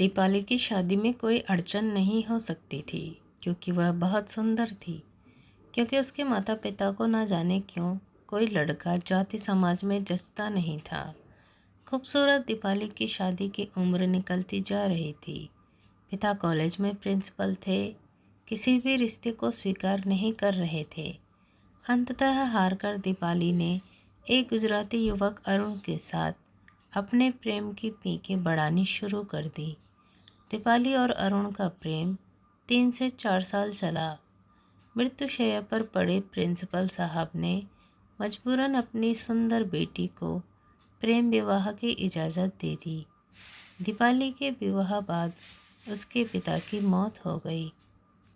दीपाली की शादी में कोई अड़चन नहीं हो सकती थी, क्योंकि वह बहुत सुंदर थी। क्योंकि उसके माता पिता को ना जाने क्यों कोई लड़का जाति समाज में जचता नहीं था। खूबसूरत दीपाली की शादी की उम्र निकलती जा रही थी। पिता कॉलेज में प्रिंसिपल थे, किसी भी रिश्ते को स्वीकार नहीं कर रहे थे। अंततः हार कर दीपाली ने एक गुजराती युवक अरुण के साथ अपने प्रेम की पीकें बढ़ानी शुरू कर दी। दीपाली और अरुण का प्रेम 3 से 4 साल चला। मृत्युशैया पर पड़े प्रिंसिपल साहब ने मजबूरन अपनी सुंदर बेटी को प्रेम विवाह की इजाज़त दे दी। दीपाली के विवाह बाद उसके पिता की मौत हो गई।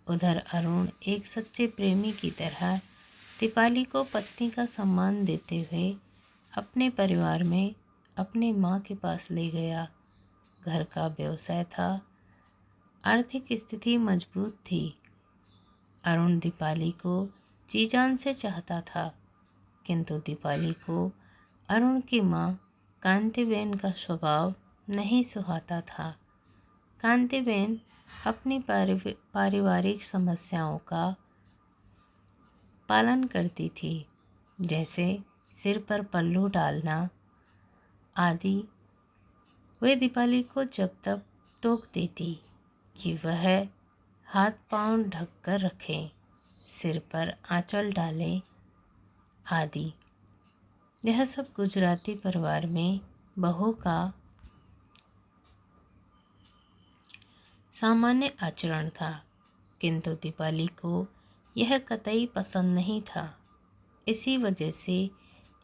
उधर अरुण एक सच्चे प्रेमी की तरह दीपाली को पत्नी का सम्मान देते हुए अपने परिवार में अपने माँ के पास ले गया। घर का व्यवसाय था, आर्थिक स्थिति मजबूत थी। अरुण दीपाली को जी जान से चाहता था, किंतु दीपाली को अरुण की माँ कांतिबेन का स्वभाव नहीं सुहाता था। कांतिबेन अपनी पारिवारिक समस्याओं का पालन करती थी, जैसे सिर पर पल्लू डालना आदि। वे दीपाली को जब तक टोक देती कि वह हाथ पांव ढक कर रखें, सिर पर आंचल डालें आदि। यह सब गुजराती परिवार में बहू का सामान्य आचरण था, किंतु दीपाली को यह कतई पसंद नहीं था। इसी वजह से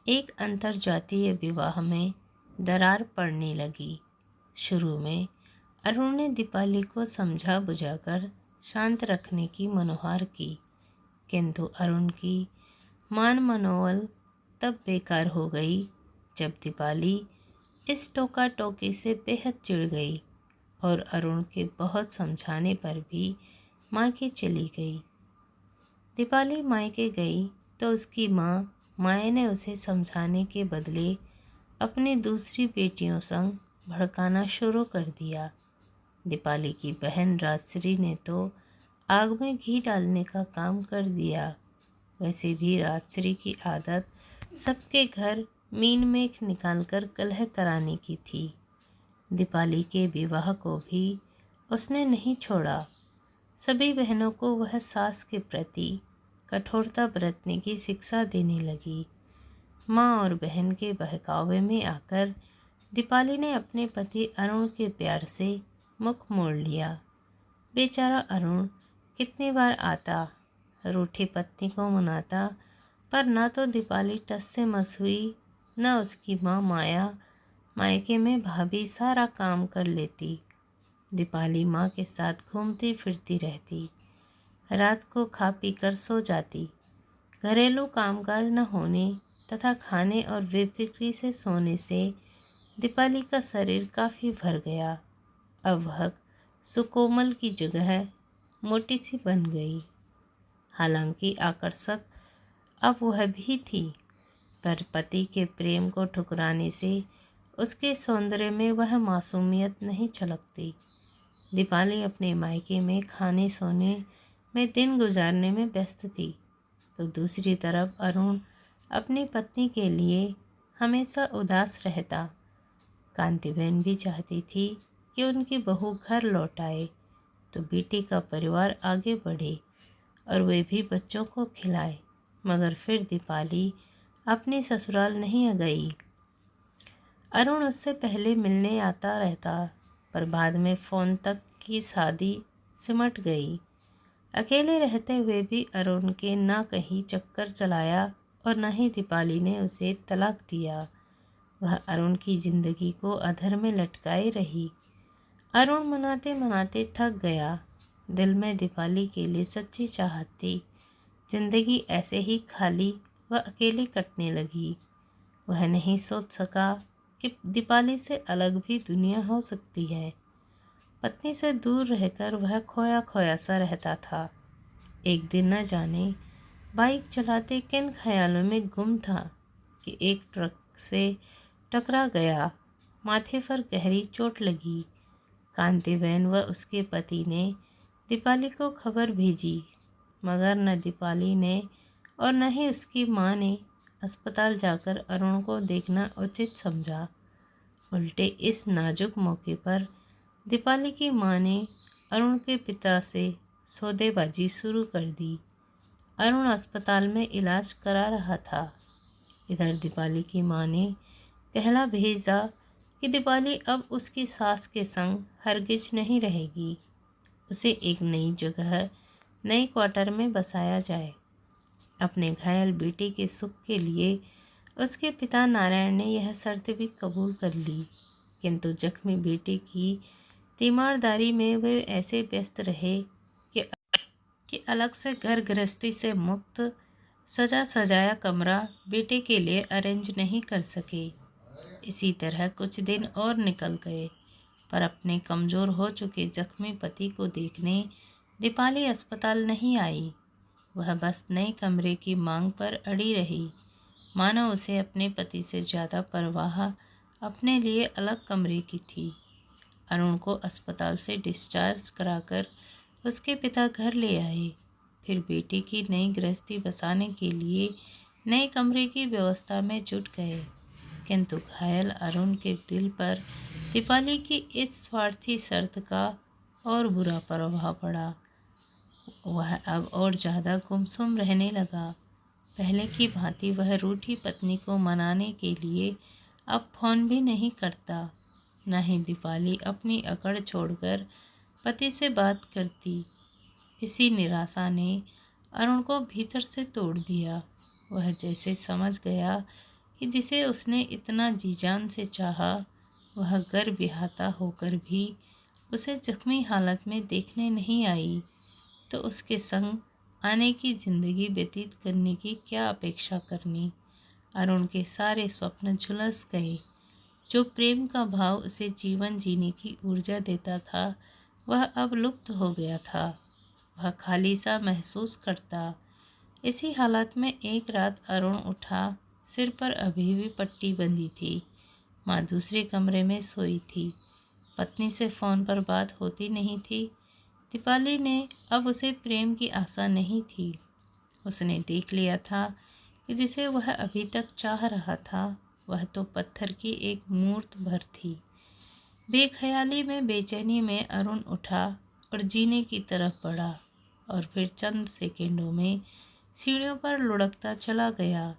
एक अंतर्जातीय विवाह में दरार पड़ने लगी। शुरू में अरुण ने दीपाली को समझा बुझाकर शांत रखने की मनोहार की, किंतु अरुण की मान मनोबल तब बेकार हो गई जब दीपाली इस टोका टोकी से बेहद चिढ़ गई और अरुण के बहुत समझाने पर भी मायके चली गई। दीपाली मायके गई तो उसकी माँ माया ने उसे समझाने के बदले अपनी दूसरी बेटियों संग भड़काना शुरू कर दिया। दीपाली की बहन राजश्री ने तो आग में घी डालने का काम कर दिया। वैसे भी राजश्री की आदत सबके घर मीन मेख निकालकर कलह कराने की थी। दीपाली के विवाह को भी उसने नहीं छोड़ा। सभी बहनों को वह सास के प्रति कठोरता बरतने की शिक्षा देने लगी। माँ और बहन के बहकावे में आकर दीपाली ने अपने पति अरुण के प्यार से मुख मोड़ लिया। बेचारा अरुण कितनी बार आता, रूठी पत्नी को मनाता, पर न तो दीपाली टस से मस हुई, न उसकी माँ माया मायके में भाभी सारा काम कर लेती। दीपाली माँ के साथ घूमती फिरती रहती, रात को खा पी कर सो जाती। घरेलू कामकाज न होने तथा खाने और बेफिक्री से सोने से दीपाली का शरीर काफ़ी भर गया। अब वह सुकोमल की जगह मोटी सी बन गई। हालांकि आकर्षक अब वह भी थी, पर पति के प्रेम को ठुकराने से उसके सौंदर्य में वह मासूमियत नहीं छलकती। दीपाली अपने मायके में खाने सोने में दिन गुजारने में व्यस्त थी, तो दूसरी तरफ अरुण अपनी पत्नी के लिए हमेशा उदास रहता। कांतिबेन भी चाहती थी कि उनकी बहू घर लौट आए तो बेटी का परिवार आगे बढ़े और वे भी बच्चों को खिलाए, मगर फिर दीपाली अपनी ससुराल नहीं गई। अरुण उससे पहले मिलने आता रहता, पर बाद में फ़ोन तक की शादी सिमट गई। अकेले रहते हुए भी अरुण के ना कहीं चक्कर चलाया और न ही दीपाली ने उसे तलाक दिया। वह अरुण की ज़िंदगी को अधर में लटकाए रही। अरुण मनाते मनाते थक गया। दिल में दीपाली के लिए सच्ची चाहत थी। जिंदगी ऐसे ही खाली व अकेली कटने लगी। वह नहीं सोच सका कि दीपाली से अलग भी दुनिया हो सकती है। पत्नी से दूर रहकर वह खोया खोया सा रहता था। एक दिन न जाने बाइक चलाते किन ख्यालों में गुम था कि एक ट्रक से टकरा गया। माथे पर गहरी चोट लगी। कांतिबेन व उसके पति ने दीपाली को खबर भेजी, मगर न दीपाली ने और न ही उसकी माँ ने अस्पताल जाकर अरुण को देखना उचित समझा। उल्टे इस नाजुक मौके पर दीपाली की माँ ने अरुण के पिता से सौदेबाजी शुरू कर दी। अरुण अस्पताल में इलाज करा रहा था। इधर दीपाली की माँ ने कहला भेजा कि दीपाली अब उसकी सास के संग हरगिज नहीं रहेगी। उसे एक नई जगह, नए क्वार्टर में बसाया जाए। अपने घायल बेटे के सुख के लिए उसके पिता नारायण ने यह शर्त भी कबूल कर ली, किंतु जख्मी बेटे की तीमारदारी में वे ऐसे व्यस्त रहे कि अलग से घर गृहस्थी से मुक्त सजा सजाया कमरा बेटे के लिए अरेंज नहीं कर सके। इसी तरह कुछ दिन और निकल गए, पर अपने कमज़ोर हो चुके जख्मी पति को देखने दीपाली अस्पताल नहीं आई। वह बस नए कमरे की मांग पर अड़ी रही, मानो उसे अपने पति से ज़्यादा परवाह अपने लिए अलग कमरे की थी। अरुण को अस्पताल से डिस्चार्ज कराकर उसके पिता घर ले आए, फिर बेटे की नई गृहस्थी बसाने के लिए नए कमरे की व्यवस्था में जुट गए। किंतु घायल अरुण के दिल पर दीपाली की इस स्वार्थी शर्त का और बुरा प्रभाव पड़ा। वह अब और ज़्यादा गुमसुम रहने लगा। पहले की भांति वह रूठी पत्नी को मनाने के लिए अब फोन भी नहीं करता, न ही दीपाली अपनी अकड़ छोड़कर पति से बात करती। इसी निराशा ने अरुण को भीतर से तोड़ दिया। वह जैसे समझ गया कि जिसे उसने इतना जीजान से चाहा, वह गर्भविहाता होकर भी उसे जख्मी हालत में देखने नहीं आई, तो उसके संग आने की जिंदगी व्यतीत करने की क्या अपेक्षा करनी। अरुण के सारे स्वप्न झुलस गए। जो प्रेम का भाव उसे जीवन जीने की ऊर्जा देता था, वह अब लुप्त हो गया था। वह खाली सा महसूस करता। इसी हालत में एक रात अरुण उठा। सिर पर अभी भी पट्टी बंधी थी। माँ दूसरे कमरे में सोई थी। पत्नी से फ़ोन पर बात होती नहीं थी। दीपाली ने अब उसे प्रेम की आशा नहीं थी। उसने देख लिया था कि जिसे वह अभी तक चाह रहा था, वह तो पत्थर की एक मूर्त भर थी। बेख्याली में, बेचैनी में अरुण उठा और जीने की तरफ बढ़ा, और फिर चंद सेकंडों में सीढ़ियों पर लुढ़कता चला गया।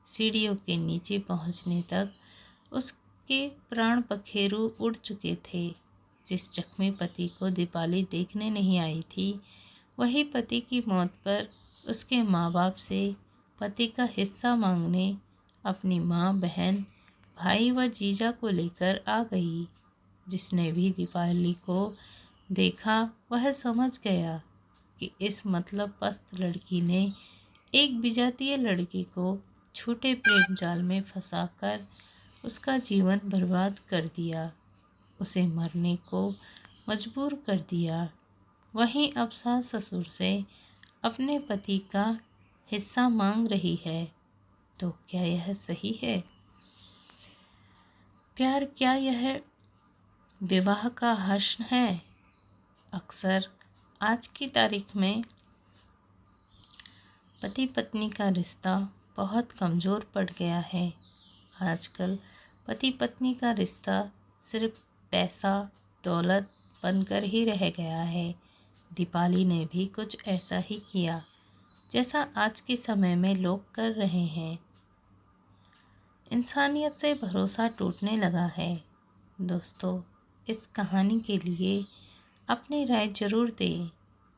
सीढ़ियों के नीचे पहुंचने तक उसके प्राण पखेरु उड़ चुके थे। जिस जख्मी पति को दीपाली देखने नहीं आई थी, वही पति की मौत पर उसके माँ बाप से पति का हिस्सा मांगने अपनी माँ, बहन, भाई व जीजा को लेकर आ गई। जिसने भी दीपाली को देखा, वह समझ गया कि इस मतलब पस्त लड़की ने एक विजातीय लड़की को झूठे प्रेम जाल में फंसाकर उसका जीवन बर्बाद कर दिया, उसे मरने को मजबूर कर दिया। वहीं अब सास ससुर से अपने पति का हिस्सा मांग रही है, तो क्या यह सही है? प्यार क्या यह विवाह का हश्र है? अक्सर आज की तारीख में पति पत्नी का रिश्ता बहुत कमज़ोर पड़ गया है। आजकल पति पत्नी का रिश्ता सिर्फ पैसा दौलत बनकर ही रह गया है। दीपाली ने भी कुछ ऐसा ही किया, जैसा आज के समय में लोग कर रहे हैं। इंसानियत से भरोसा टूटने लगा है। दोस्तों, इस कहानी के लिए अपनी राय ज़रूर दें।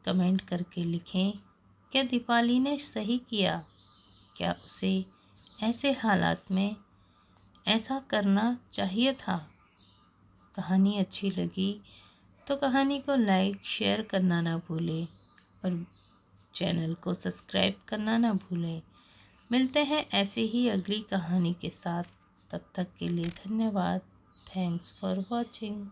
कमेंट करके लिखें, क्या दीपाली ने सही किया? क्या उसे ऐसे हालात में ऐसा करना चाहिए था? कहानी अच्छी लगी तो कहानी को लाइक शेयर करना ना भूलें और चैनल को सब्सक्राइब करना ना भूलें। मिलते हैं ऐसे ही अगली कहानी के साथ। तब तक के लिए धन्यवाद। Thanks for watching.